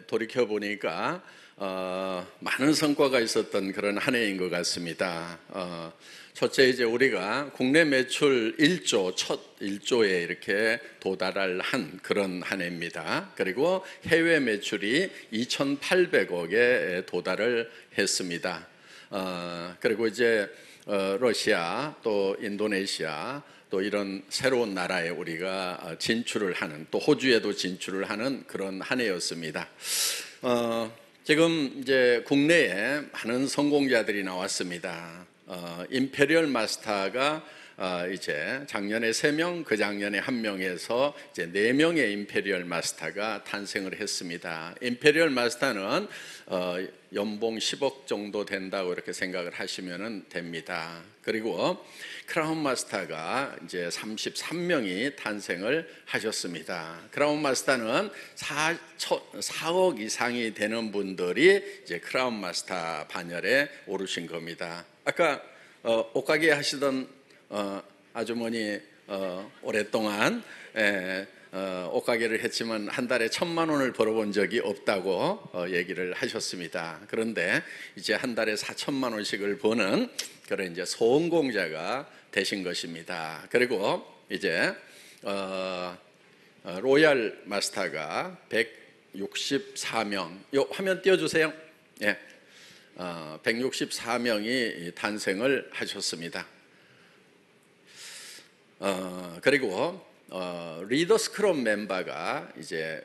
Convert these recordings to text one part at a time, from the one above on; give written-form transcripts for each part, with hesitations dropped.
돌이켜 보니까 많은 성과가 있었던 그런 한 해인 것 같습니다. 첫째, 이제 우리가 국내 매출 1조, 첫 1조에 이렇게 도달을 한 그런 한 해입니다. 그리고 해외 매출이 2,800억에 도달을 했습니다. 그리고 이제 러시아, 또 인도네시아, 또 이런 새로운 나라에 우리가 진출을 하는, 또 호주에도 진출을 하는 그런 한 해였습니다. 지금 이제 국내에 많은 성공자들이 나왔습니다. 임페리얼 마스터가 이제 작년에 3명, 그 작년에 1명에서 이제 4명의 임페리얼 마스터가 탄생을 했습니다. 임페리얼 마스터는 연봉 10억 정도 된다고 이렇게 생각을 하시면 됩니다. 그리고 크라운 마스터가 이제 33명이 탄생을 하셨습니다. 크라운 마스터는 4억 이상이 되는 분들이 이제 크라운 마스터 반열에 오르신 겁니다. 아까 옷가게 하시던 아주머니 오랫동안 옷가게를 했지만 한 달에 1,000만 원을 벌어본 적이 없다고 얘기를 하셨습니다. 그런데 이제 한 달에 4천만 원씩을 버는 그런 이제 성공자가 되신 것입니다. 그리고 이제 로얄 마스터가 164명, 요 화면 띄워주세요. 예, 164명이 탄생을 하셨습니다. 그리고 리더스 클럽 멤버가 이제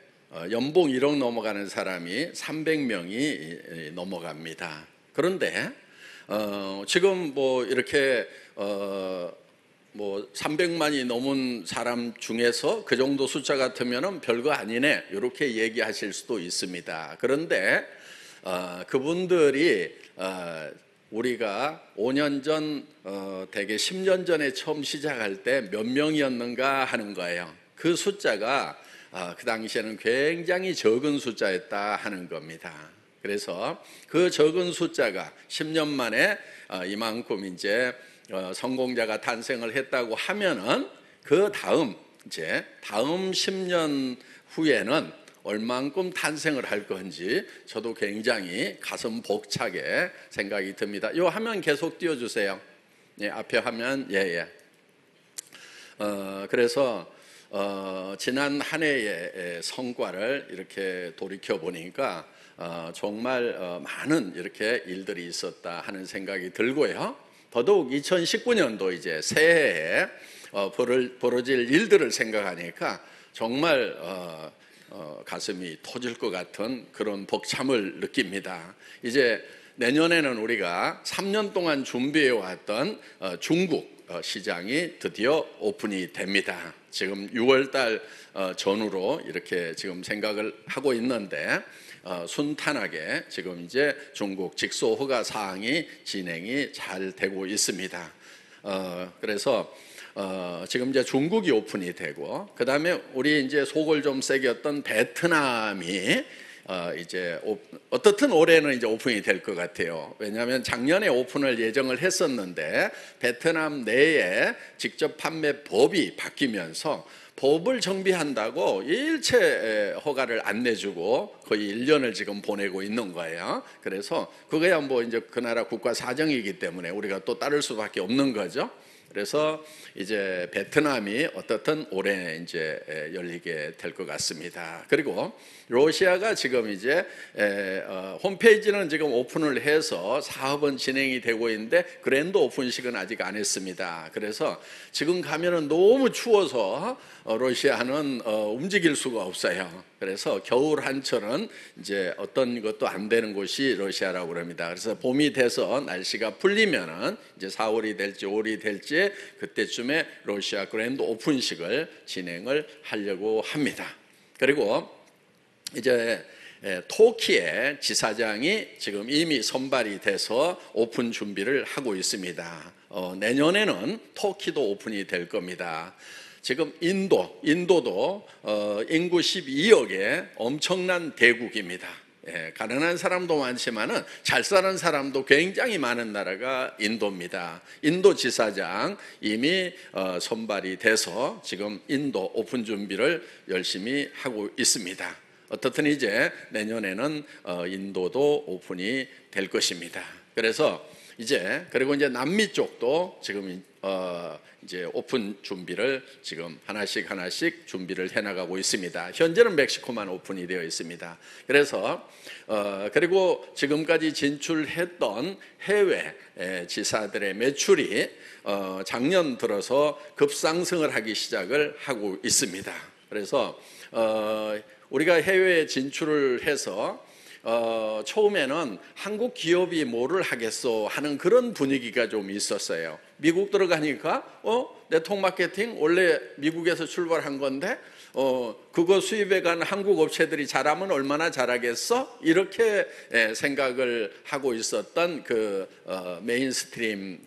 연봉 1억 넘어가는 사람이 300명이 넘어갑니다. 그런데 지금 뭐 이렇게 뭐 300만이 넘은 사람 중에서 그 정도 숫자 같으면은 별거 아니네, 이렇게 얘기하실 수도 있습니다. 그런데 그분들이 우리가 5년 전, 대개 10년 전에 처음 시작할 때 몇 명이었는가 하는 거예요. 그 숫자가 그 당시에는 굉장히 적은 숫자였다 하는 겁니다. 그래서 그 적은 숫자가 10년 만에 이만큼 이제 성공자가 탄생을 했다고 하면은 그 다음 이제 다음 10년 후에는 얼만큼 탄생을 할 건지 저도 굉장히 가슴 벅차게 생각이 듭니다. 이 화면 계속 띄워주세요. 예, 앞에 화면. 예. 그래서 지난 한 해의 성과를 이렇게 돌이켜 보니까 정말 많은 이렇게 일들이 있었다 하는 생각이 들고요. 더더욱 2019년도 이제 새해에 벌어질 일들을 생각하니까 정말 가슴이 터질 것 같은 그런 벅참을 느낍니다. 이제 내년에는 우리가 3년 동안 준비해왔던 중국 시장이 드디어 오픈이 됩니다. 지금 6월달 전후로 이렇게 지금 생각을 하고 있는데 순탄하게 지금 이제 중국 직소 허가 사항이 진행이 잘 되고 있습니다. 그래서 지금 이제 중국이 오픈이 되고, 그 다음에 우리 이제 속을 좀 새겼던 베트남이 이제 어떻든 올해는 이제 오픈이 될 것 같아요. 왜냐하면 작년에 오픈을 예정을 했었는데 베트남 내에 직접 판매 법이 바뀌면서 법을 정비한다고 일체 허가를 안 내주고 거의 1년을 지금 보내고 있는 거예요. 그래서 그거야 뭐 이제 그 나라 국가 사정이기 때문에 우리가 또 따를 수밖에 없는 거죠. 그래서 이제 베트남이 어떻든 올해 이제 열리게 될 것 같습니다. 그리고 러시아가 지금 이제 홈페이지는 지금 오픈을 해서 사업은 진행이 되고 있는데 그랜드 오픈식은 아직 안 했습니다. 그래서 지금 가면은 너무 추워서 러시아는 움직일 수가 없어요. 그래서 겨울 한철은 이제 어떤 것도 안 되는 곳이 러시아라고 그럽니다. 그래서 봄이 돼서 날씨가 풀리면은 이제 4월이 될지 5월이 될지 그때쯤에 러시아 그랜드 오픈식을 진행을 하려고 합니다. 그리고 이제 터키의 지사장이 지금 이미 선발이 돼서 오픈 준비를 하고 있습니다. 내년에는 터키도 오픈이 될 겁니다. 지금 인도도 인구 12억의 엄청난 대국입니다. 가난한 사람도 많지만은 잘 사는 사람도 굉장히 많은 나라가 인도입니다. 인도 지사장 이미 선발이 돼서 지금 인도 오픈 준비를 열심히 하고 있습니다. 어떻든 이제 내년에는 인도도 오픈이 될 것입니다. 그래서 그리고 이제 남미 쪽도 지금 이제 오픈 준비를 지금 하나씩 준비를 해나가고 있습니다. 현재는 멕시코만 오픈이 되어 있습니다. 그래서 그리고 지금까지 진출했던 해외 지사들의 매출이 작년 들어서 급상승을 하기 시작을 하고 있습니다. 그래서 우리가 해외에 진출을 해서 처음에는 한국 기업이 뭐를 하겠어 하는 그런 분위기가 좀 있었어요. 미국 들어가니까 네트워크 마케팅 원래 미국에서 출발한 건데 그거 수입해 간 한국 업체들이 잘하면 얼마나 잘하겠어? 이렇게 생각을 하고 있었던 그 메인스트림에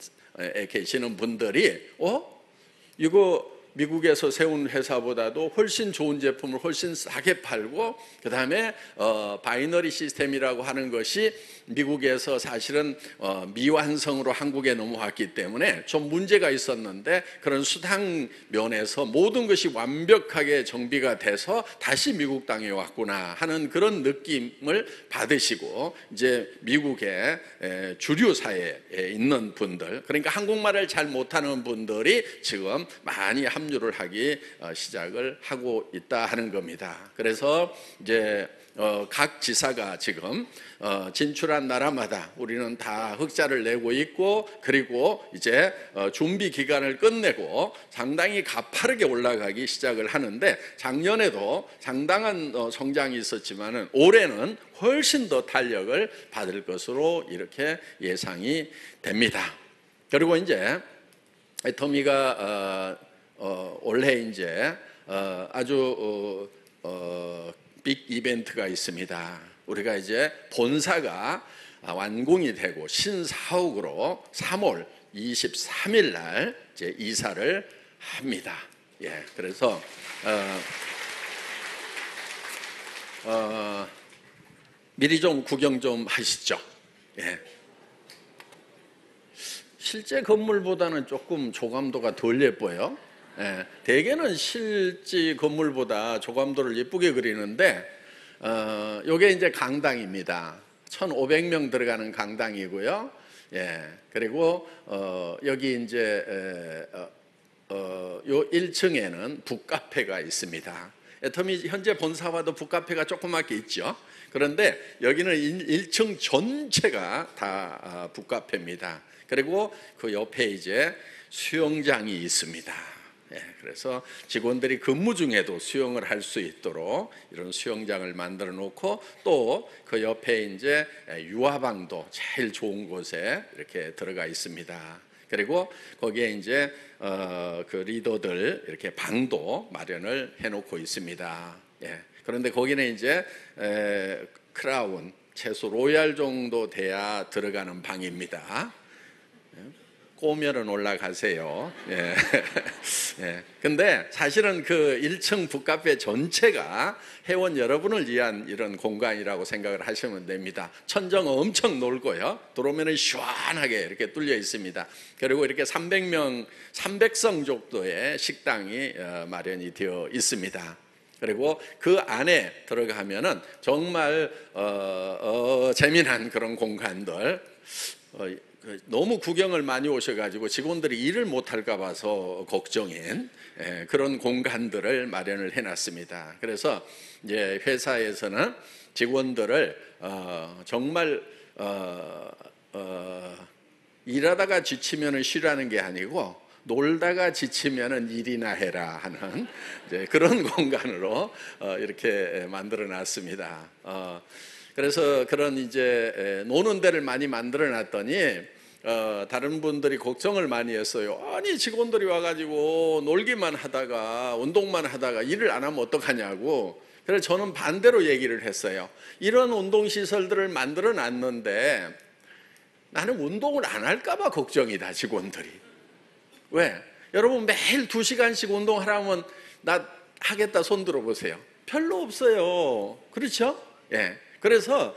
계시는 분들이 이거 미국에서 세운 회사보다도 훨씬 좋은 제품을 훨씬 싸게 팔고, 그 다음에 바이너리 시스템이라고 하는 것이 미국에서 사실은 미완성으로 한국에 넘어왔기 때문에 좀 문제가 있었는데, 그런 수당 면에서 모든 것이 완벽하게 정비가 돼서 다시 미국 땅에 왔구나 하는 그런 느낌을 받으시고, 이제 미국의 주류 사회에 있는 분들, 그러니까 한국말을 잘 못하는 분들이 지금 많이 합류를 하기 시작을 하고 있다 하는 겁니다. 그래서 이제 각 지사가 지금 진출한 나라마다 우리는 다 흑자를 내고 있고, 그리고 이제 준비 기간을 끝내고 상당히 가파르게 올라가기 시작을 하는데, 작년에도 상당한 성장이 있었지만은 올해는 훨씬 더 탄력을 받을 것으로 이렇게 예상이 됩니다. 그리고 이제 애터미가 올해 이제 아주 빅 이벤트가 있습니다. 우리가 이제 본사가 완공이 되고 신사옥으로 3월 23일 날 이제 이사를 합니다. 그래서 미리 좀 구경 좀 하시죠. 실제 건물보다는 조금 조감도가 덜 예뻐요. 대개는 실제 건물보다 조감도를 예쁘게 그리는데, 요게 이제 강당입니다. 1,500명 들어가는 강당이고요. 그리고 여기 이제 요 1층에는 북카페가 있습니다. 애터미 현재 본사와도 북카페가 조그맣게 있죠. 그런데 여기는 1층 전체가 다 북카페입니다. 그리고 그 옆에 이제 수영장이 있습니다. 그래서 직원들이 근무 중에도 수영을 할 수 있도록 이런 수영장을 만들어 놓고, 또 그 옆에 이제 유아방도 제일 좋은 곳에 이렇게 들어가 있습니다. 그리고 거기에 이제 그 리더들 이렇게 방도 마련을 해놓고 있습니다. 그런데 거기는 이제 크라운 최소 로얄 정도 돼야 들어가는 방입니다. 꼬면은 올라가세요. 근데 사실은 그 1층 북카페 전체가 회원 여러분을 위한 이런 공간이라고 생각을 하시면 됩니다. 천정 엄청 넓고요. 들어오면은 시원하게 이렇게 뚫려 있습니다. 그리고 이렇게 300성 정도의 식당이 마련이 되어 있습니다. 그리고 그 안에 들어가면은 정말 재미난 그런 공간들, 너무 구경을 많이 오셔가지고 직원들이 일을 못할까 봐서 걱정인 그런 공간들을 마련을 해놨습니다. 그래서 이제 회사에서는 직원들을 정말 일하다가 지치면 쉬라는 게 아니고 놀다가 지치면 일이나 해라 하는 그런 공간으로 이렇게 만들어 놨습니다. 그래서 그런 이제 노는 데를 많이 만들어 놨더니 다른 분들이 걱정을 많이 했어요. 아니 직원들이 와가지고 놀기만 하다가 운동만 하다가 일을 안 하면 어떡하냐고. 그래서 저는 반대로 얘기를 했어요. 이런 운동시설들을 만들어 놨는데 나는 운동을 안 할까 봐 걱정이다, 직원들이. 왜? 여러분 매일 2시간씩 운동하라면 나 하겠다 손 들어보세요. 별로 없어요. 그렇죠? 그래서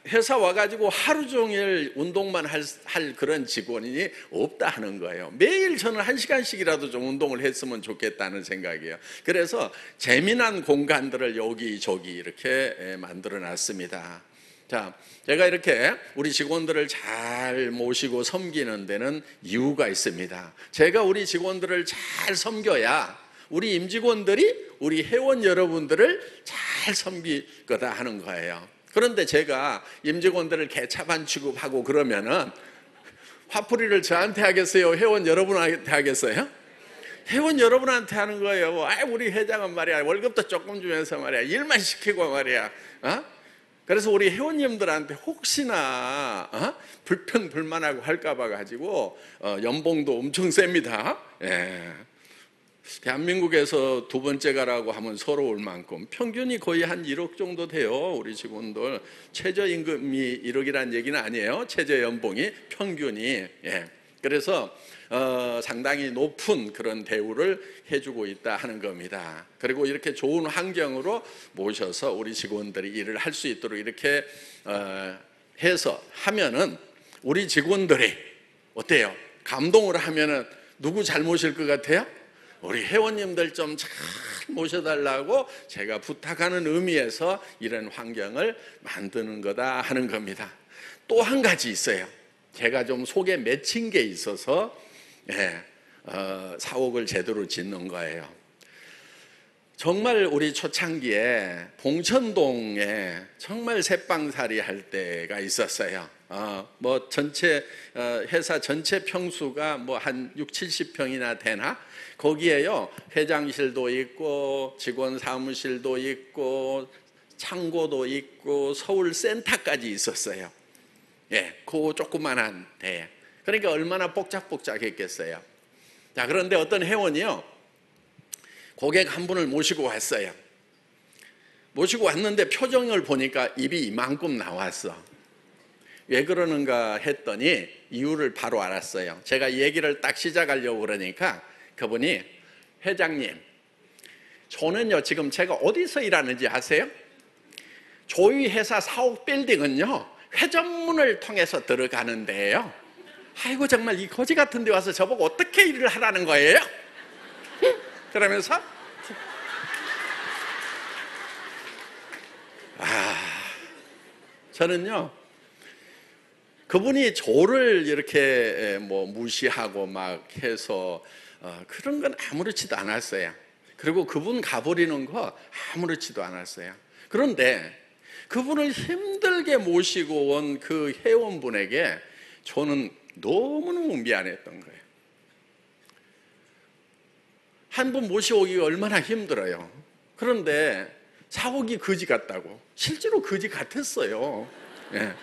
회사 와가지고 하루 종일 운동만 할 그런 직원이 없다 하는 거예요. 매일 저는 1시간씩이라도 좀 운동을 했으면 좋겠다는 생각이에요. 그래서 재미난 공간들을 여기저기 이렇게 만들어 놨습니다. 자, 제가 이렇게 우리 직원들을 잘 모시고 섬기는 데는 이유가 있습니다. 제가 우리 직원들을 잘 섬겨야 우리 임직원들이 우리 회원 여러분들을 잘 섬길 거다 하는 거예요. 그런데 제가 임직원들을 개차반 취급하고 그러면은 화풀이를 저한테 하겠어요? 회원 여러분한테 하겠어요? 회원 여러분한테 하는 거예요. 우리 회장은 말이야 월급도 조금 주면서 말이야 일만 시키고 말이야. 그래서 우리 회원님들한테 혹시나 불평불만하고 할까봐 가지고 연봉도 엄청 셉니다. 예. 대한민국에서 두 번째가라고 하면 서러울 만큼 평균이 거의 한 1억 정도 돼요. 우리 직원들 최저임금이 1억이라는 얘기는 아니에요. 최저연봉이 평균이. 예. 그래서 상당히 높은 그런 대우를 해주고 있다 하는 겁니다. 그리고 이렇게 좋은 환경으로 모셔서 우리 직원들이 일을 할 수 있도록 이렇게 해서 하면은 우리 직원들이 어때요? 감동을 하면은 누구 잘 모실 것 같아요? 우리 회원님들 좀 잘 모셔달라고 제가 부탁하는 의미에서 이런 환경을 만드는 거다 하는 겁니다. 또 한 가지 있어요. 제가 좀 속에 맺힌 게 있어서 사옥을 제대로 짓는 거예요. 정말 우리 초창기에 봉천동에 정말 새빵살이 할 때가 있었어요. 뭐 전체 회사 전체 평수가 뭐 한 6, 70평이나 되나? 거기에요 회장실도 있고 직원 사무실도 있고 창고도 있고 서울 센터까지 있었어요. 예, 그 조그만한 데. 그러니까 얼마나 복작복작했겠어요. 자, 그런데 어떤 회원이요 고객 한 분을 모시고 왔어요. 모시고 왔는데 표정을 보니까 입이 이만큼 나왔어. 왜 그러는가 했더니 이유를 바로 알았어요. 제가 얘기를 딱 시작하려고 그러니까 그분이 회장님, 저는요 지금 제가 어디서 일하는지 아세요? 저희 회사 사옥 빌딩은요 회전문을 통해서 들어가는데요. 아이고 정말 이 거지 같은 데 와서 저보고 어떻게 일을 하라는 거예요? 그러면서 저는요 그분이 저를 이렇게 뭐 무시하고 막 해서 그런 건 아무렇지도 않았어요. 그리고 그분 가버리는 거 아무렇지도 않았어요. 그런데 그분을 힘들게 모시고 온 그 회원분에게 저는 너무너무 미안했던 거예요. 한 분 모셔오기가 얼마나 힘들어요. 그런데 사옥이 거지 같다고. 실제로 거지 같았어요. 예.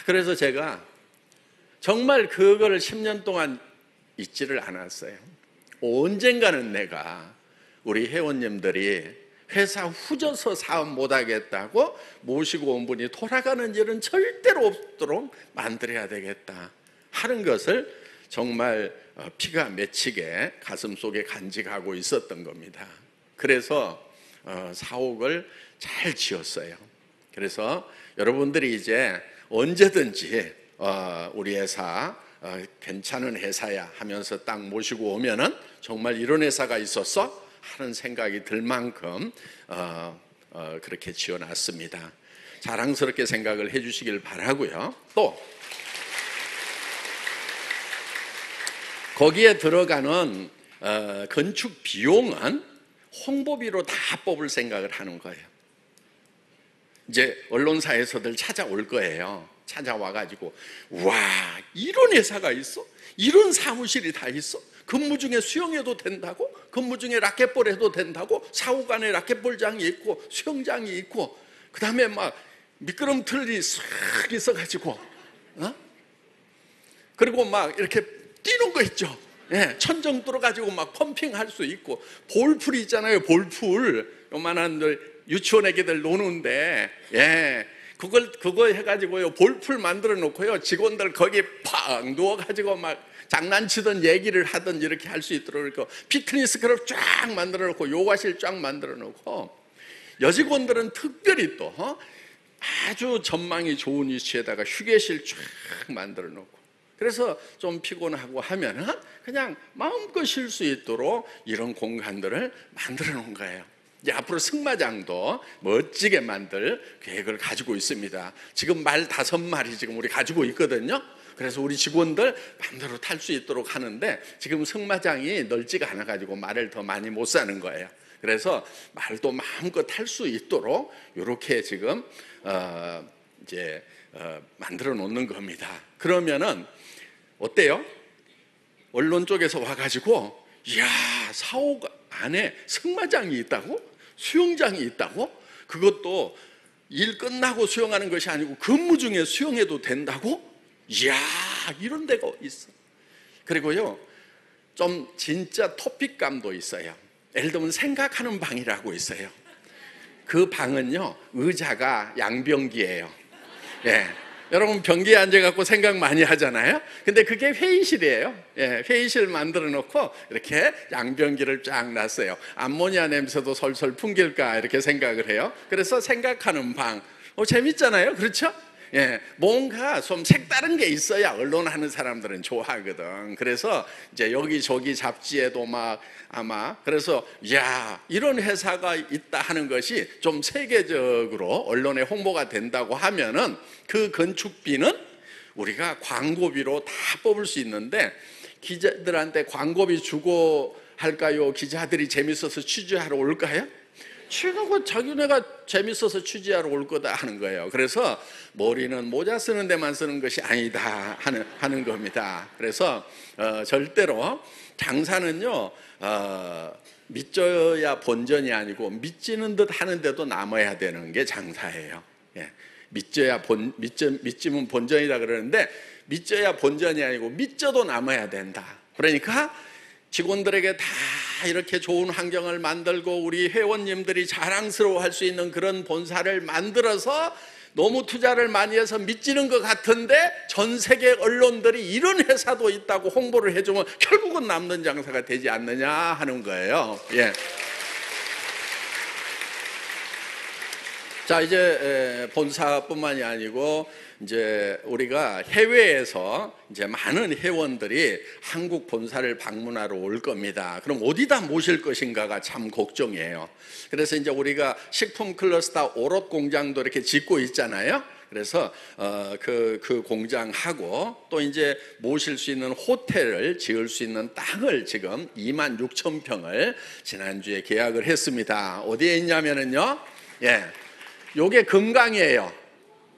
그래서 제가 정말 그거를 10년 동안 잊지를 않았어요. 언젠가는 내가 우리 회원님들이 회사 후져서 사업 못하겠다고 모시고 온 분이 돌아가는 일은 절대로 없도록 만들어야 되겠다 하는 것을 정말 피가 맺히게 가슴속에 간직하고 있었던 겁니다. 그래서 사옥을 잘 지었어요. 그래서 여러분들이 이제 언제든지 우리 회사 괜찮은 회사야 하면서 딱 모시고 오면은 정말 이런 회사가 있었어? 하는 생각이 들 만큼 그렇게 지어놨습니다. 자랑스럽게 생각을 해주시길 바라고요. 또 거기에 들어가는 건축 비용은 홍보비로 다 뽑을 생각을 하는 거예요. 이제 언론사에서들 찾아올 거예요. 찾아와가지고 와 이런 회사가 있어? 이런 사무실이 다 있어? 근무 중에 수영해도 된다고? 근무 중에 라켓볼 해도 된다고? 사옥 안에 라켓볼장이 있고 수영장이 있고 그 다음에 막 미끄럼틀이 싹 있어가지고 그리고 막 이렇게 뛰는 거 있죠. 예, 천정 뚫어가지고 막 펌핑할 수 있고 볼풀 있잖아요. 볼풀 요만한 유치원 애기들 노는데 그거 해가지고요 볼풀 만들어 놓고요 직원들 거기 팍 누워가지고 막 장난치던 얘기를 하던 이렇게 할 수 있도록 피트니스 클럽 쫙 만들어 놓고 요가실 쫙 만들어 놓고 여직원들은 특별히 또 아주 전망이 좋은 위치에다가 휴게실 쫙 만들어 놓고, 그래서 좀 피곤하고 하면은 그냥 마음껏 쉴 수 있도록 이런 공간들을 만들어 놓은 거예요. 이제 앞으로 승마장도 멋지게 만들 계획을 가지고 있습니다. 지금 말 5마리 지금 우리 가지고 있거든요. 그래서 우리 직원들 마음대로 탈 수 있도록 하는데, 지금 승마장이 넓지가 않아 가지고 말을 더 많이 못 사는 거예요. 그래서 말도 마음껏 탈 수 있도록 이렇게 지금 이제 만들어 놓는 겁니다. 그러면은 어때요? 언론 쪽에서 와가지고, 이야, 사옥 안에 승마장이 있다고? 수영장이 있다고? 그것도 일 끝나고 수영하는 것이 아니고 근무 중에 수영해도 된다고? 이야, 이런 데가 있어. 그리고요, 좀 진짜 토픽감도 있어요. 예를 들면 생각하는 방이라고 있어요. 그 방은요, 의자가 양변기예요. 예. 여러분 변기에 앉아갖고 생각 많이 하잖아요. 근데 그게 회의실이에요. 예, 회의실 만들어 놓고 이렇게 양변기를 쫙 놨어요. 암모니아 냄새도 솔솔 풍길까 이렇게 생각을 해요. 그래서 생각하는 방. 재밌잖아요. 그렇죠? 예, 뭔가 좀 색다른 게 있어야 언론하는 사람들은 좋아하거든. 그래서 이제 여기저기 잡지에도 막 아마, 그래서 야, 이런 회사가 있다 하는 것이 좀 세계적으로 언론에 홍보가 된다고 하면은 그 건축비는 우리가 광고비로 다 뽑을 수 있는데, 기자들한테 광고비 주고 할까요? 기자들이 재밌어서 취재하러 올까요? 취하고 자기네가 재밌어서 취재하러 올 거다 하는 거예요. 그래서 머리는 모자 쓰는 데만 쓰는 것이 아니다 하는 겁니다. 그래서 절대로 장사는요, 믿져야 본전이 아니고 믿지는 듯 하는데도 남아야 되는 게 장사예요. 예. 믿지면 본전이라 그러는데, 믿져야 본전이 아니고 믿져도 남아야 된다. 그러니까 직원들에게 다 이렇게 좋은 환경을 만들고 우리 회원님들이 자랑스러워할 수 있는 그런 본사를 만들어서 너무 투자를 많이 해서 믿지는 것 같은데 전 세계 언론들이 이런 회사도 있다고 홍보를 해주면 결국은 남는 장사가 되지 않느냐 하는 거예요. 예. 자, 이제 본사뿐만이 아니고 이제 우리가 해외에서 이제 많은 회원들이 한국 본사를 방문하러 올 겁니다. 그럼 어디다 모실 것인가가 참 걱정이에요. 그래서 이제 우리가 식품 클러스터 오롯 공장도 이렇게 짓고 있잖아요. 그래서 그 공장하고 또 이제 모실 수 있는 호텔을 지을 수 있는 땅을 지금 26,000평을 지난주에 계약을 했습니다. 어디에 있냐면은요, 예, 요게 금강이에요.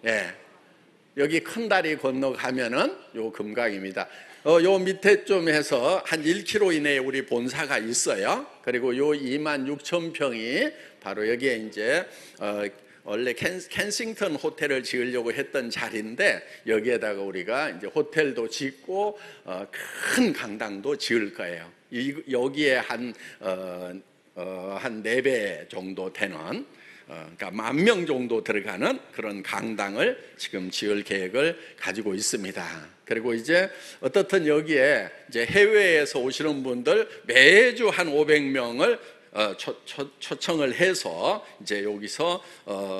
예. 여기 큰 다리 건너가면은 요 금강입니다. 요 밑에 좀 해서 한 1km 이내에 우리 본사가 있어요. 그리고 요 26,000평이 바로 여기에 이제 원래 켄싱턴 호텔을 지으려고 했던 자리인데, 여기에다가 우리가 이제 호텔도 짓고 큰 강당도 지을 거예요. 여기에 한 4배 정도 되는, 그러니까 10,000명 정도 들어가는 그런 강당을 지금 지을 계획을 가지고 있습니다. 그리고 이제 어떻든 여기에 이제 해외에서 오시는 분들 매주 한 500명을 초청을 해서 이제 여기서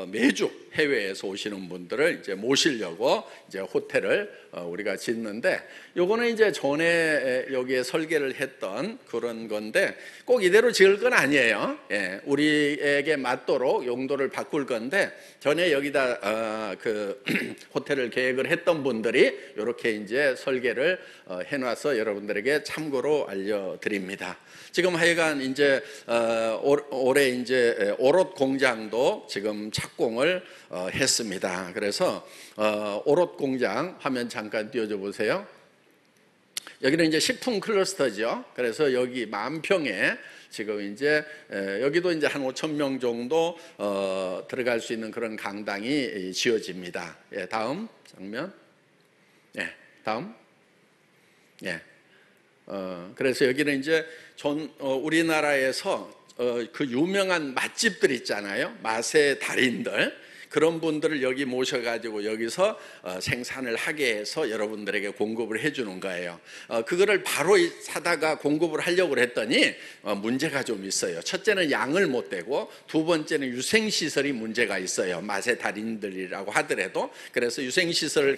매주 해외에서 오시는 분들을 이제 모시려고 이제 호텔을 우리가 짓는데, 요거는 이제 전에 여기에 설계를 했던 그런 건데 꼭 이대로 지을 건 아니에요. 예, 우리에게 맞도록 용도를 바꿀 건데, 전에 여기다 그 호텔을 계획을 했던 분들이 이렇게 이제 설계를 해놔서 여러분들에게 참고로 알려드립니다. 지금 하여간 이제 올해 이제 오롯 공장도 지금 착공을 했습니다. 그래서 오롯 공장 화면 잠깐 띄워줘 보세요. 여기는 이제 식품 클러스터죠. 그래서 여기 10,000평에 지금 이제 여기도 이제 한 5,000명 정도 들어갈 수 있는 그런 강당이 지어집니다. 예, 다음 장면. 예, 다음. 예. 그래서 여기는 이제 우리나라에서 그 유명한 맛집들 있잖아요. 맛의 달인들. 그런 분들을 여기 모셔가지고 여기서 생산을 하게 해서 여러분들에게 공급을 해주는 거예요. 그거를 바로 사다가 공급을 하려고 했더니 문제가 좀 있어요. 첫째는 양을 못 대고, 두 번째는 유생시설이 문제가 있어요. 맛의 달인들이라고 하더라도. 그래서 유생시설을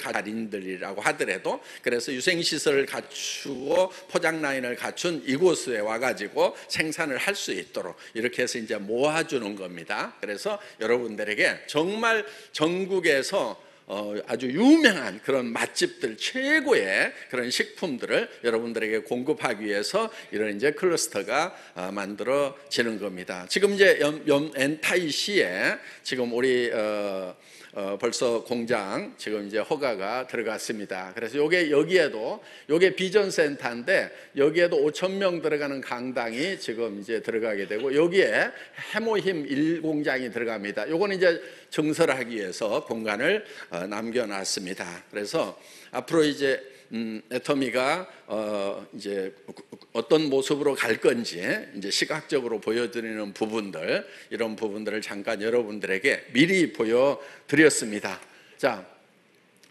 갖추고 포장 라인을 갖춘 이곳에 와가지고 생산을 할 수 있도록 이렇게 해서 이제 모아주는 겁니다. 그래서 여러분들에게 정말 전국에서 아주 유명한 그런 맛집들, 최고의 그런 식품들을 여러분들에게 공급하기 위해서 이런 이제 클러스터가 만들어지는 겁니다. 지금 이제 엔타이시에 지금 우리 벌써 공장 지금 이제 허가가 들어갔습니다. 그래서 여기에도 비전 센터인데 여기에도 5,000명 들어가는 강당이 지금 이제 들어가게 되고, 여기에 해모힘 1공장이 들어갑니다. 요거는 이제 증설하기 위해서 공간을 남겨놨습니다. 그래서 앞으로 이제 애터미가 이제 어떤 모습으로 갈 건지 이제 시각적으로 보여드리는 부분들, 이런 부분들을 잠깐 여러분들에게 미리 보여드렸습니다. 자,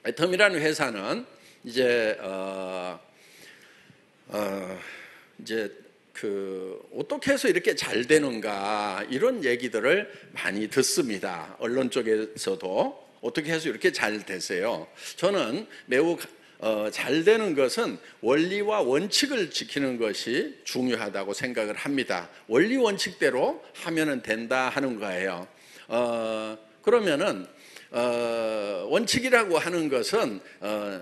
애터미라는 회사는 이제 이제 어떻게 해서 이렇게 잘 되는가, 이런 얘기들을 많이 듣습니다. 언론 쪽에서도 어떻게 해서 이렇게 잘 되세요? 저는 매우 잘 되는 것은 원리와 원칙을 지키는 것이 중요하다고 생각을 합니다. 원리 원칙대로 하면은 된다 하는 거예요. 그러면은 원칙이라고 하는 것은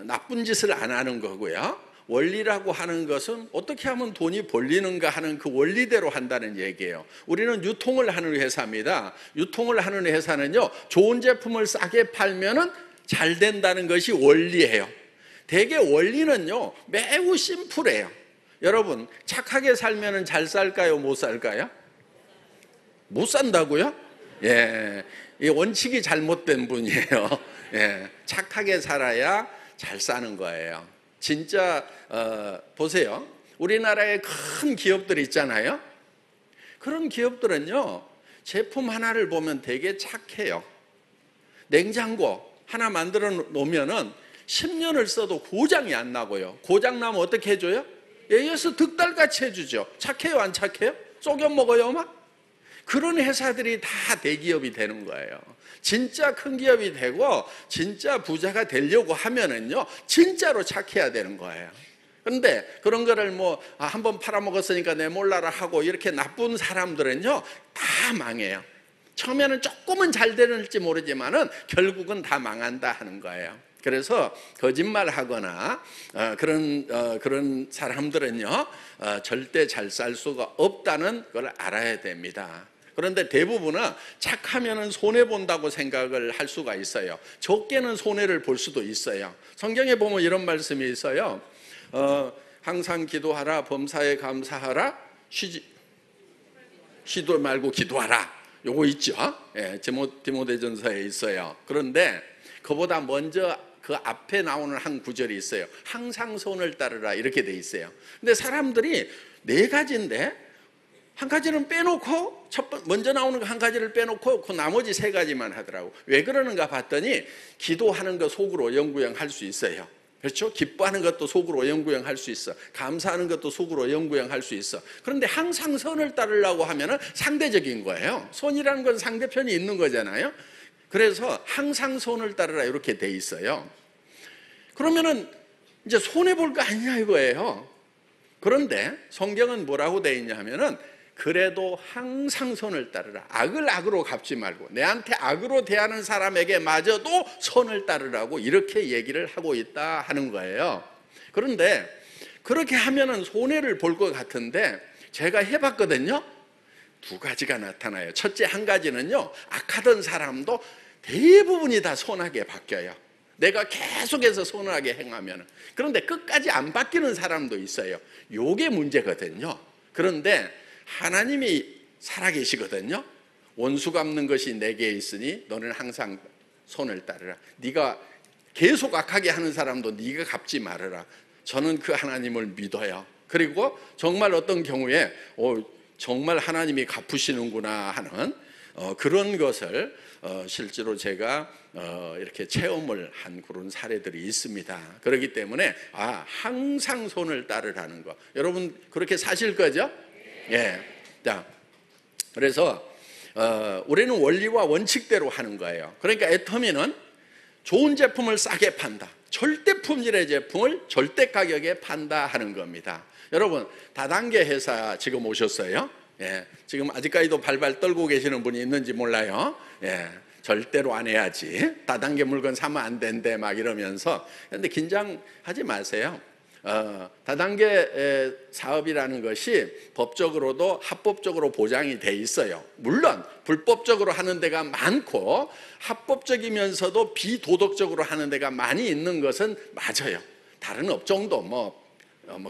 나쁜 짓을 안 하는 거고요. 원리라고 하는 것은 어떻게 하면 돈이 벌리는가 하는 그 원리대로 한다는 얘기예요. 우리는 유통을 하는 회사입니다. 유통을 하는 회사는요, 좋은 제품을 싸게 팔면은 잘 된다는 것이 원리예요. 대개 원리는요, 매우 심플해요. 여러분, 착하게 살면은 잘 살까요, 못 살까요? 못 산다고요? 예, 이 원칙이 잘못된 분이에요. 예, 착하게 살아야 잘 사는 거예요. 진짜 보세요. 우리나라에 큰 기업들 있잖아요. 그런 기업들은요, 제품 하나를 보면 되게 착해요. 냉장고 하나 만들어 놓으면은 10년을 써도 고장이 안 나고요. 고장 나면 어떻게 해줘요? 예에서 득달같이 해주죠. 착해요, 안 착해요? 속여 먹어요, 막? 그런 회사들이 다 대기업이 되는 거예요. 진짜 큰 기업이 되고 진짜 부자가 되려고 하면은요, 진짜로 착해야 되는 거예요. 그런데 그런 거를 한번 팔아먹었으니까 내 몰라라 하고 이렇게 나쁜 사람들은요, 다 망해요. 처음에는 조금은 잘 되는지 모르지만은 결국은 다 망한다 하는 거예요. 그래서 거짓말하거나 그런 사람들은요, 절대 잘 살 수가 없다는 걸 알아야 됩니다. 그런데 대부분은 착하면은 손해 본다고 생각을 할 수가 있어요. 적게는 손해를 볼 수도 있어요. 성경에 보면 이런 말씀이 있어요. 항상 기도하라, 범사에 감사하라, 쉬도 말고 기도하라. 요거 있죠? 예, 디모데전서에 있어요. 그런데 그보다 먼저 그 앞에 나오는 한 구절이 있어요. 항상 손을 따르라, 이렇게 돼 있어요. 근데 사람들이 네 가지인데 한 가지는 빼놓고 먼저 나오는 거 한 가지를 빼놓고 그 나머지 세 가지만 하더라고. 왜 그러는가 봤더니 기도하는 거 속으로 영구영 할 수 있어요. 그렇죠? 기뻐하는 것도 속으로 영구영 할 수 있어. 감사하는 것도 속으로 영구영 할 수 있어. 그런데 항상 선을 따르려고 하면은 상대적인 거예요. 손이라는 건 상대편이 있는 거잖아요. 그래서 항상 손을 따르라, 이렇게 돼 있어요. 그러면은 이제 손해 볼 거 아니냐 이거예요. 그런데 성경은 뭐라고 돼 있냐 하면은, 그래도 항상 선을 따르라. 악을 악으로 갚지 말고 내한테 악으로 대하는 사람에게 마저도 선을 따르라고 이렇게 얘기를 하고 있다 하는 거예요. 그런데 그렇게 하면은 손해를 볼 것 같은데 제가 해봤거든요. 두 가지가 나타나요. 첫째, 한 가지는요, 악하던 사람도 대부분이 다 선하게 바뀌어요. 내가 계속해서 선하게 행하면. 그런데 끝까지 안 바뀌는 사람도 있어요. 요게 문제거든요. 그런데 하나님이 살아계시거든요. 원수 갚는 것이 내게 있으니 너는 항상 손을 따르라. 네가 계속 악하게 하는 사람도 네가 갚지 말아라. 저는 그 하나님을 믿어요. 그리고 정말 어떤 경우에 정말 하나님이 갚으시는구나 하는 그런 것을 실제로 제가 이렇게 체험을 한 그런 사례들이 있습니다. 그렇기 때문에 항상 손을 따르라는 거, 여러분 그렇게 사실 거죠? 예. 자, 그래서 우리는 원리와 원칙대로 하는 거예요. 그러니까 애터미는 좋은 제품을 싸게 판다, 절대 품질의 제품을 절대 가격에 판다 하는 겁니다. 여러분 다단계 회사 지금 오셨어요? 예, 지금 아직까지도 발발 떨고 계시는 분이 있는지 몰라요. 예, 절대로 안 해야지, 다단계 물건 사면 안 된대 막 이러면서. 그런데 긴장하지 마세요. 다단계 사업이라는 것이 법적으로도 합법적으로 보장이 돼 있어요. 물론 불법적으로 하는 데가 많고 합법적이면서도 비도덕적으로 하는 데가 많이 있는 것은 맞아요. 다른 업종도 뭐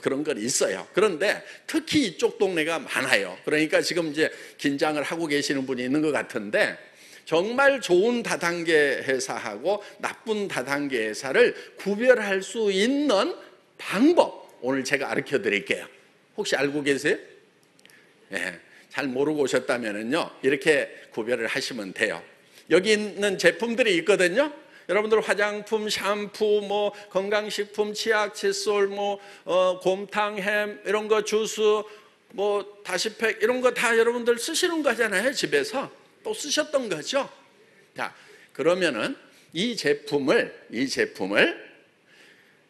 그런 건 있어요. 그런데 특히 이쪽 동네가 많아요. 그러니까 지금 이제 긴장을 하고 계시는 분이 있는 것 같은데, 정말 좋은 다단계 회사하고 나쁜 다단계 회사를 구별할 수 있는 방법 오늘 제가 가르쳐 드릴게요. 혹시 알고 계세요? 예, 잘 모르고 오셨다면요, 이렇게 구별을 하시면 돼요. 여기 있는 제품들이 있거든요. 여러분들 화장품, 샴푸, 뭐 건강식품, 치약, 칫솔, 곰탕, 햄 이런 거, 주스, 뭐 다시팩 이런 거 다 여러분들 쓰시는 거잖아요. 집에서 또 쓰셨던 거죠. 자, 그러면은 이 제품을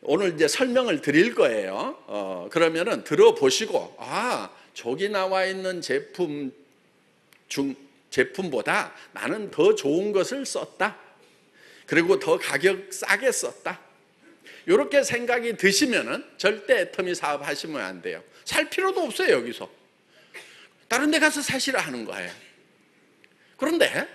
오늘 이제 설명을 드릴 거예요. 그러면은 들어보시고, 저기 나와 있는 제품보다 나는 더 좋은 것을 썼다, 그리고 더 가격 싸게 썼다, 이렇게 생각이 드시면은 절대 애터미 사업 하시면 안 돼요. 살 필요도 없어요. 여기서 다른 데 가서 사시라 하는 거예요. 그런데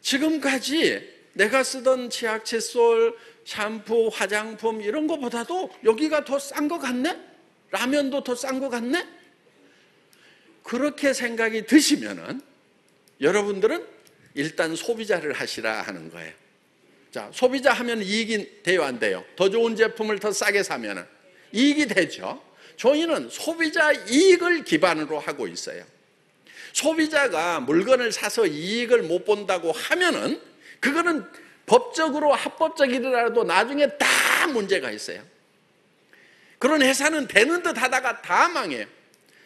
지금까지 내가 쓰던 치약, 칫솔, 샴푸, 화장품 이런 거보다도 여기가 더 싼 것 같네? 라면도 더 싼 것 같네? 그렇게 생각이 드시면은 여러분들은 일단 소비자를 하시라 하는 거예요. 자, 소비자 하면 이익이 돼요, 안 돼요? 더 좋은 제품을 더 싸게 사면은 이익이 되죠. 저희는 소비자 이익을 기반으로 하고 있어요. 소비자가 물건을 사서 이익을 못 본다고 하면은 그거는 법적으로 합법적이더라도 나중에 다 문제가 있어요. 그런 회사는 되는 듯 하다가 다 망해요.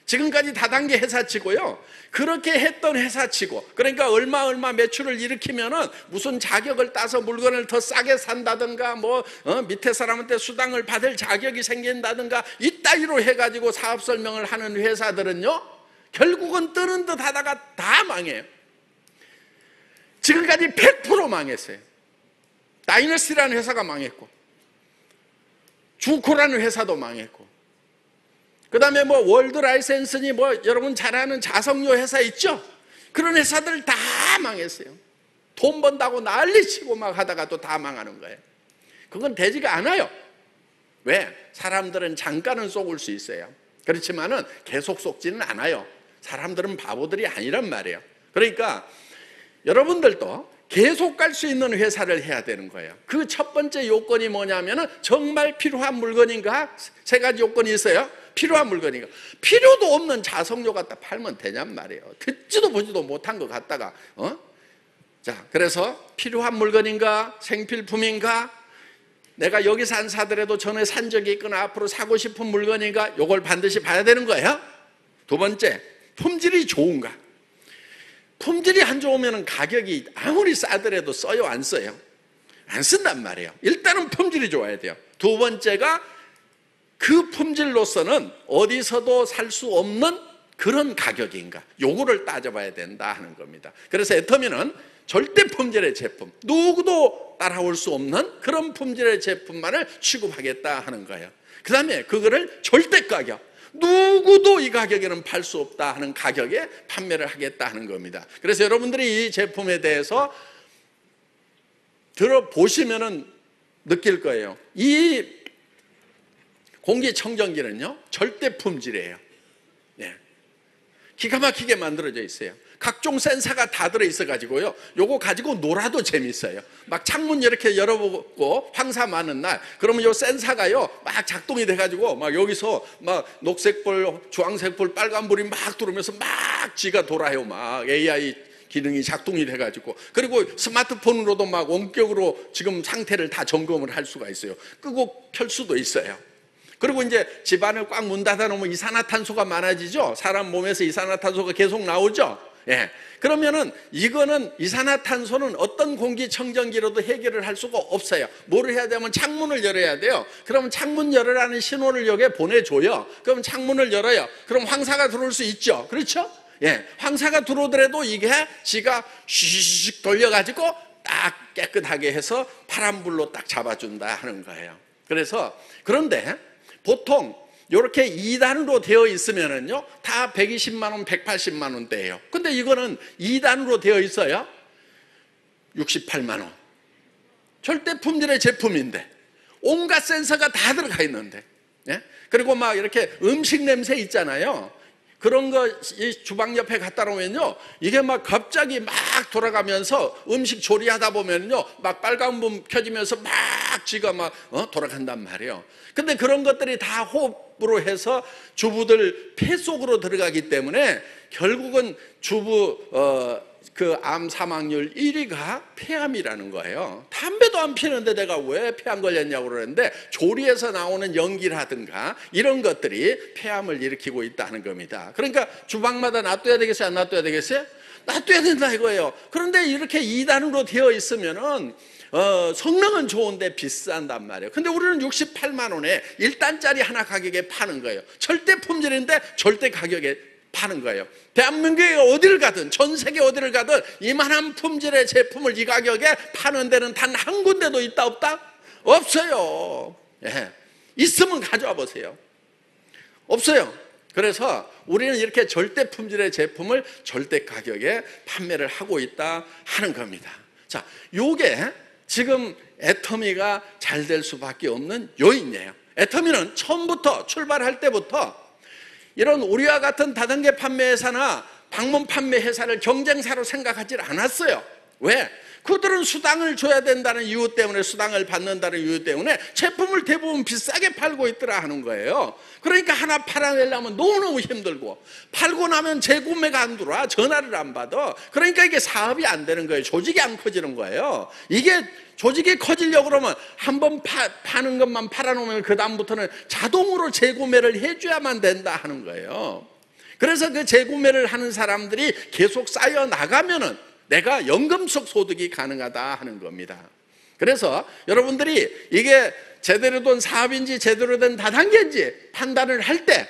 지금까지 다단계 회사치고요, 그렇게 했던 회사치고, 그러니까 얼마 매출을 일으키면은 무슨 자격을 따서 물건을 더 싸게 산다든가, 밑에 사람한테 수당을 받을 자격이 생긴다든가, 이따위로 해가지고 사업 설명을 하는 회사들은요, 결국은 뜨는 듯 하다가 다 망해요. 지금까지 100% 망했어요. 다이너스티라는 회사가 망했고, 주코라는 회사도 망했고, 그 다음에 월드 라이센스니 여러분 잘 아는 자석료 회사 있죠? 그런 회사들 다 망했어요. 돈 번다고 난리치고 막 하다가 또 다 망하는 거예요. 그건 되지가 않아요. 왜? 사람들은 잠깐은 속을 수 있어요. 그렇지만은 계속 속지는 않아요. 사람들은 바보들이 아니란 말이에요. 그러니까 여러분들도 계속 갈 수 있는 회사를 해야 되는 거예요. 그 첫 번째 요건이 뭐냐면은 정말 필요한 물건인가? 세 가지 요건이 있어요. 필요한 물건인가? 필요도 없는 자석료 갖다 팔면 되냔 말이에요. 듣지도 보지도 못한 거 갖다가 자, 그래서 필요한 물건인가? 생필품인가? 내가 여기서 안 사더라도 전에 산 적이 있거나 앞으로 사고 싶은 물건인가? 이걸 반드시 봐야 되는 거예요. 두 번째, 품질이 좋은가? 품질이 안 좋으면 가격이 아무리 싸더라도 써요, 안 써요? 안 쓴단 말이에요. 일단은 품질이 좋아야 돼요. 두 번째가 그 품질로서는 어디서도 살 수 없는 그런 가격인가, 요거를 따져봐야 된다 하는 겁니다. 그래서 애터미는 절대 품질의 제품, 누구도 따라올 수 없는 그런 품질의 제품만을 취급하겠다 하는 거예요. 그 다음에 그거를 절대 가격, 누구도 이 가격에는 팔 수 없다 하는 가격에 판매를 하겠다 하는 겁니다. 그래서 여러분들이 이 제품에 대해서 들어보시면은 느낄 거예요. 이 공기청정기는요, 절대 품질이에요. 네. 기가 막히게 만들어져 있어요. 각종 센서가 다 들어있어가지고요, 요거 가지고 놀아도 재밌어요. 막 창문 이렇게 열어보고 황사 많은 날, 그러면 요 센서가요 막 작동이 돼가지고 막 여기서 막 녹색불, 주황색불, 빨간불이 막 들어오면서 막 지가 돌아요. 막 AI 기능이 작동이 돼가지고, 그리고 스마트폰으로도 막 원격으로 지금 상태를 다 점검을 할 수가 있어요. 끄고 켤 수도 있어요. 그리고 이제 집안을 꽉 문 닫아 놓으면 이산화탄소가 많아지죠. 사람 몸에서 이산화탄소가 계속 나오죠. 예. 그러면은 이거는 이산화탄소는 어떤 공기청정기로도 해결을 할 수가 없어요. 뭐를 해야 되면 창문을 열어야 돼요. 그러면 창문 열으라는 신호를 여기에 보내줘요. 그럼 창문을 열어요. 그럼 황사가 들어올 수 있죠. 그렇죠? 예. 황사가 들어오더라도 이게 지가 슉 돌려가지고 딱 깨끗하게 해서 파란불로 딱 잡아준다 하는 거예요. 그래서 그런데 보통 이렇게 2단으로 되어 있으면은요, 다 120만 원, 180만 원대예요. 근데 이거는 2단으로 되어 있어요. 68만 원. 절대 품질의 제품인데, 온갖 센서가 다 들어가 있는데, 예? 그리고 막 이렇게 음식 냄새 있잖아요. 그런 거 이 주방 옆에 갖다 놓으면요, 이게 막 갑자기 막 돌아가면서 음식 조리하다 보면요, 막 빨간 불 켜지면서 막 쥐가 막 돌아간단 말이에요. 근데 그런 것들이 다 호흡으로 해서 주부들 폐 속으로 들어가기 때문에 결국은 주부 그 암 사망률 1위가 폐암이라는 거예요. 담배도 안 피는데 내가 왜 폐암 걸렸냐고 그러는데, 조리에서 나오는 연기라든가 이런 것들이 폐암을 일으키고 있다는 겁니다. 그러니까 주방마다 놔둬야 되겠어요? 안 놔둬야 되겠어요? 놔둬야 된다 이거예요. 그런데 이렇게 2단으로 되어 있으면은 성능은 좋은데 비싼단 말이에요. 근데 우리는 68만 원에 1단짜리 하나 가격에 파는 거예요. 절대 품질인데 절대 가격에 파는 거예요. 대한민국에 어디를 가든, 전 세계 어디를 가든 이만한 품질의 제품을 이 가격에 파는 데는 단 한 군데도 있다 없다? 없어요. 예. 있으면 가져와 보세요. 없어요. 그래서 우리는 이렇게 절대 품질의 제품을 절대 가격에 판매를 하고 있다 하는 겁니다. 자, 요게 지금 애터미가 잘 될 수밖에 없는 요인이에요. 애터미는 처음부터 출발할 때부터 이런 우리와 같은 다단계 판매회사나 방문 판매회사를 경쟁사로 생각하지 않았어요. 왜? 그들은 수당을 줘야 된다는 이유 때문에, 수당을 받는다는 이유 때문에 제품을 대부분 비싸게 팔고 있더라 하는 거예요. 그러니까 하나 팔아내려면 너무너무 힘들고, 팔고 나면 재구매가 안 들어와, 전화를 안 받아. 그러니까 이게 사업이 안 되는 거예요. 조직이 안 커지는 거예요. 이게 조직이 커지려고 그러면 한번 파는 것만 팔아놓으면 그 다음부터는 자동으로 재구매를 해줘야만 된다 하는 거예요. 그래서 그 재구매를 하는 사람들이 계속 쌓여 나가면은 내가 연금속 소득이 가능하다 하는 겁니다. 그래서 여러분들이 이게 제대로 된 사업인지 제대로 된 다단계인지 판단을 할 때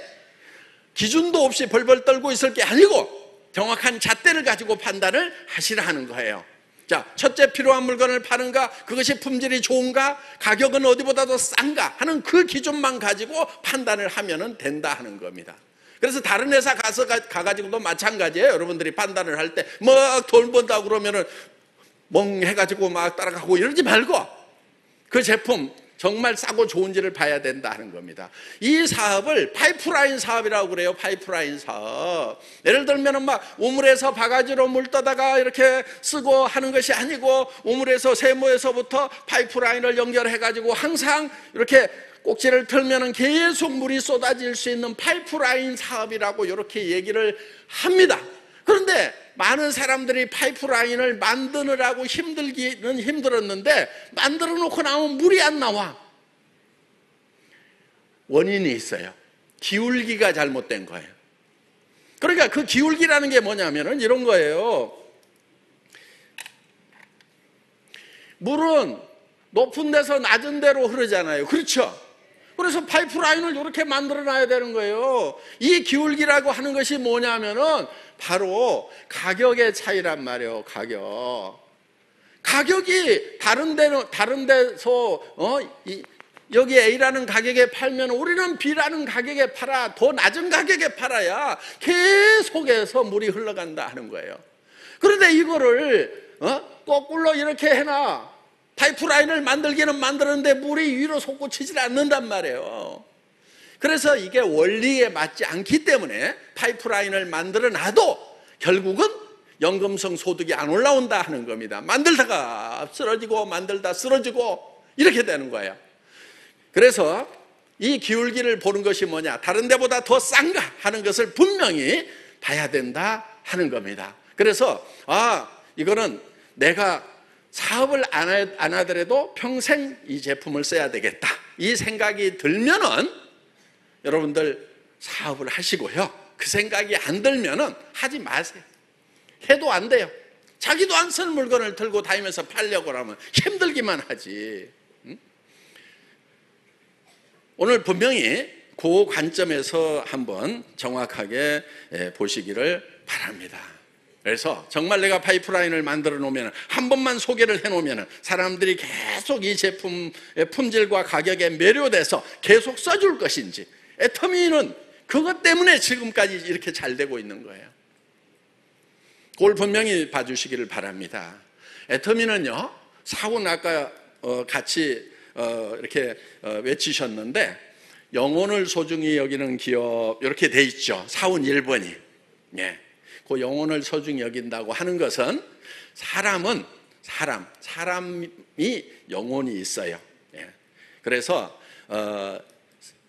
기준도 없이 벌벌 떨고 있을 게 아니고 정확한 잣대를 가지고 판단을 하시라 하는 거예요. 자, 첫째, 필요한 물건을 파는가, 그것이 품질이 좋은가, 가격은 어디보다도 싼가 하는 그 기준만 가지고 판단을 하면 된다 하는 겁니다. 그래서 다른 회사 가가지고도 마찬가지예요. 여러분들이 판단을 할 때 막 돈 번다고 그러면은 멍해가지고 막 따라가고 이러지 말고 그 제품 정말 싸고 좋은지를 봐야 된다 하는 겁니다. 이 사업을 파이프라인 사업이라고 그래요. 파이프라인 사업. 예를 들면 막 우물에서 바가지로 물 떠다가 이렇게 쓰고 하는 것이 아니고, 우물에서 세모에서부터 파이프라인을 연결해가지고 항상 이렇게 꼭지를 틀면은 계속 물이 쏟아질 수 있는 파이프라인 사업이라고 이렇게 얘기를 합니다. 그런데 많은 사람들이 파이프라인을 만드느라고 힘들기는 힘들었는데 만들어 놓고 나면 물이 안 나와. 원인이 있어요. 기울기가 잘못된 거예요. 그러니까 그 기울기라는 게 뭐냐면은 이런 거예요. 물은 높은 데서 낮은 데로 흐르잖아요. 그렇죠? 그래서 파이프라인을 이렇게 만들어 놔야 되는 거예요. 이 기울기라고 하는 것이 뭐냐면은 바로 가격의 차이란 말이에요. 가격이 다른 데서 여기 A라는 가격에 팔면 우리는 B라는 가격에 팔아. 더 낮은 가격에 팔아야 계속해서 물이 흘러간다 하는 거예요. 그런데 이거를 거꾸로 이렇게 해놔. 파이프라인을 만들기는 만드는데 물이 위로 솟구치질 않는단 말이에요. 그래서 이게 원리에 맞지 않기 때문에 파이프라인을 만들어 놔도 결국은 연금성 소득이 안 올라온다 하는 겁니다. 만들다가 쓰러지고 만들다 쓰러지고 이렇게 되는 거예요. 그래서 이 기울기를 보는 것이 뭐냐, 다른 데보다 더 싼가 하는 것을 분명히 봐야 된다 하는 겁니다. 그래서 이거는 내가 사업을 안 하더라도 평생 이 제품을 써야 되겠다, 이 생각이 들면은 여러분들 사업을 하시고요. 그 생각이 안 들면은 하지 마세요. 해도 안 돼요. 자기도 안 쓰는 물건을 들고 다니면서 팔려고 하면 힘들기만 하지. 오늘 분명히 그 관점에서 한번 정확하게 보시기를 바랍니다. 그래서 정말 내가 파이프라인을 만들어 놓으면, 한 번만 소개를 해 놓으면 사람들이 계속 이 제품의 품질과 가격에 매료돼서 계속 써줄 것인지, 애터미는 그것 때문에 지금까지 이렇게 잘 되고 있는 거예요. 그걸 분명히 봐주시기를 바랍니다. 애터미는요, 사훈 아까 같이 이렇게 외치셨는데, 영혼을 소중히 여기는 기업 이렇게 돼 있죠. 사훈 1번이. 예. 그 영혼을 소중히 여긴다고 하는 것은 사람이 영혼이 있어요. 예. 그래서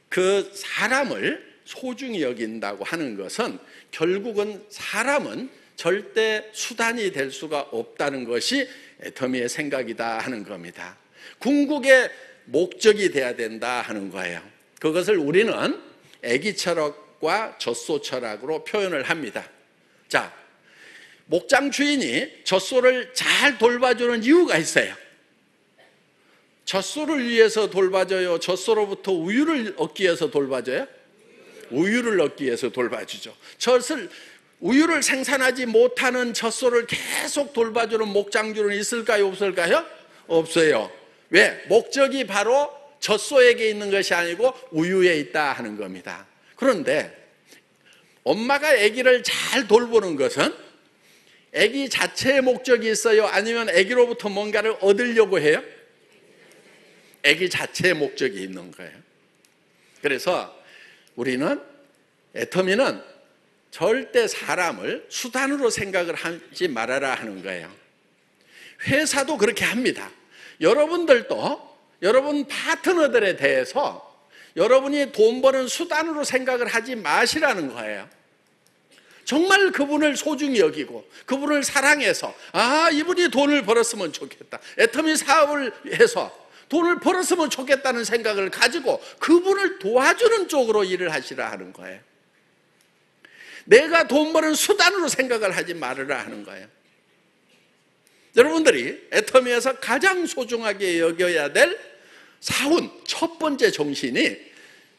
그 사람을 소중히 여긴다고 하는 것은 결국은 사람은 절대 수단이 될 수가 없다는 것이 애터미의 생각이다 하는 겁니다. 궁극의 목적이 돼야 된다 하는 거예요. 그것을 우리는 애기 철학과 젖소 철학으로 표현을 합니다. 자, 목장 주인이 젖소를 잘 돌봐주는 이유가 있어요. 젖소를 위해서 돌봐줘요? 젖소로부터 우유를 얻기 위해서 돌봐줘요? 우유를 얻기 위해서 돌봐주죠. 우유를 생산하지 못하는 젖소를 계속 돌봐주는 목장주는 있을까요? 없을까요? 없어요. 왜? 목적이 바로 젖소에게 있는 것이 아니고 우유에 있다 하는 겁니다. 그런데 엄마가 아기를 잘 돌보는 것은 아기 자체의 목적이 있어요? 아니면 아기로부터 뭔가를 얻으려고 해요? 아기 자체의 목적이 있는 거예요. 그래서 우리는, 애터미는 절대 사람을 수단으로 생각을 하지 말아라 하는 거예요. 회사도 그렇게 합니다. 여러분들도 여러분 파트너들에 대해서 여러분이 돈 버는 수단으로 생각을 하지 마시라는 거예요. 정말 그분을 소중히 여기고 그분을 사랑해서, 이분이 돈을 벌었으면 좋겠다, 애터미 사업을 해서 돈을 벌었으면 좋겠다는 생각을 가지고 그분을 도와주는 쪽으로 일을 하시라 하는 거예요. 내가 돈 버는 수단으로 생각을 하지 말으라 하는 거예요. 여러분들이 애터미에서 가장 소중하게 여겨야 될 사훈 첫 번째 정신이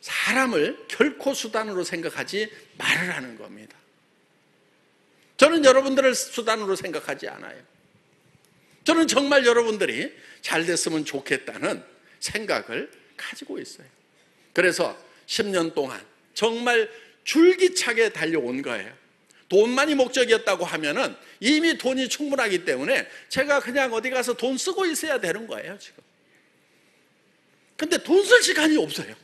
사람을 결코 수단으로 생각하지 말으라는 겁니다. 저는 여러분들을 수단으로 생각하지 않아요. 저는 정말 여러분들이 잘 됐으면 좋겠다는 생각을 가지고 있어요. 그래서 10년 동안 정말 줄기차게 달려온 거예요. 돈만이 목적이었다고 하면은 이미 돈이 충분하기 때문에 제가 그냥 어디 가서 돈 쓰고 있어야 되는 거예요, 지금. 근데 돈 쓸 시간이 없어요.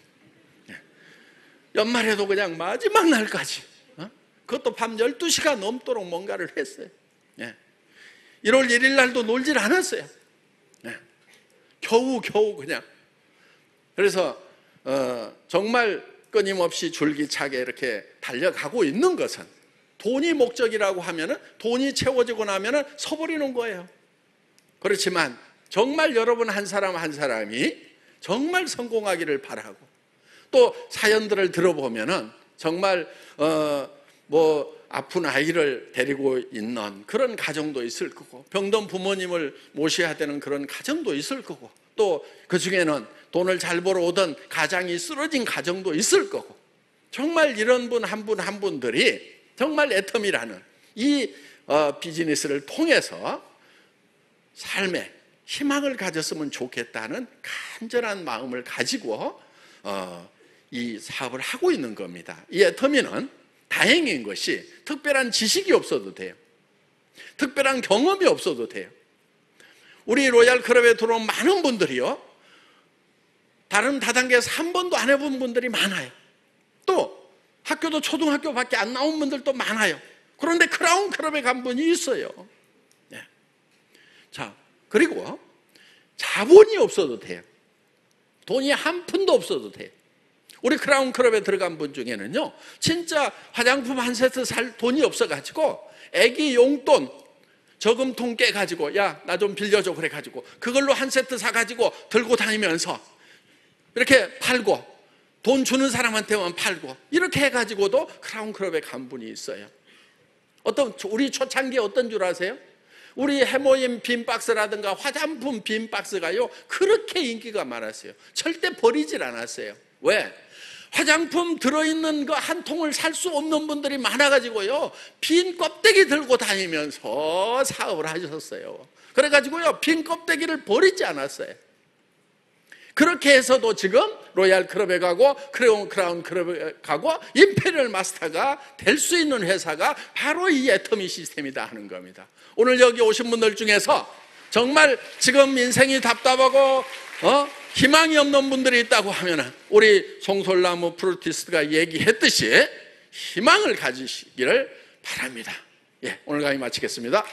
연말에도 그냥 마지막 날까지, 그것도 밤 12시가 넘도록 뭔가를 했어요. 1월 1일 날도 놀질 않았어요. 겨우 그냥. 그래서 정말 끊임없이 줄기차게 이렇게 달려가고 있는 것은, 돈이 목적이라고 하면은 돈이 채워지고 나면은 서버리는 거예요. 그렇지만 정말 여러분 한 사람 한 사람이 정말 성공하기를 바라고, 또 사연들을 들어보면은 정말 아픈 아이를 데리고 있는 그런 가정도 있을 거고, 병든 부모님을 모셔야 되는 그런 가정도 있을 거고, 또 그 중에는 돈을 잘 벌어오던 가장이 쓰러진 가정도 있을 거고, 정말 이런 분 한 분 한 분들이 정말 애터미라는 이 비즈니스를 통해서 삶에 희망을 가졌으면 좋겠다는 간절한 마음을 가지고 이 사업을 하고 있는 겁니다. 이 애터미는 다행인 것이 특별한 지식이 없어도 돼요. 특별한 경험이 없어도 돼요. 우리 로얄 클럽에 들어온 많은 분들이요, 다른 다단계에서 한 번도 안 해본 분들이 많아요. 또 학교도 초등학교밖에 안 나온 분들도 많아요. 그런데 크라운 클럽에 간 분이 있어요. 자, 그리고 자본이 없어도 돼요. 돈이 한 푼도 없어도 돼요. 우리 크라운 클럽에 들어간 분 중에는요, 진짜 화장품 한 세트 살 돈이 없어가지고 애기 용돈 저금통 깨가지고 야, 나 좀 빌려줘 그래가지고 그걸로 한 세트 사가지고 들고 다니면서 이렇게 팔고 돈 주는 사람한테만 팔고 이렇게 해가지고도 크라운 클럽에 간 분이 있어요. 우리 초창기에 어떤 줄 아세요? 우리 해모임 빈 박스라든가 화장품 빈 박스가요 그렇게 인기가 많았어요. 절대 버리질 않았어요. 왜? 화장품 들어있는 거 한 통을 살 수 없는 분들이 많아가지고요 빈 껍데기 들고 다니면서 사업을 하셨어요. 그래가지고요 빈 껍데기를 버리지 않았어요. 그렇게 해서도 지금 로얄 클럽에 가고 크라운 클럽에 가고 임페리얼 마스터가 될 수 있는 회사가 바로 이 애터미 시스템이다 하는 겁니다. 오늘 여기 오신 분들 중에서 정말 지금 인생이 답답하고 희망이 없는 분들이 있다고 하면 우리 송솔나무 프루티스트가 얘기했듯이 희망을 가지시기를 바랍니다. 오늘 강의 마치겠습니다.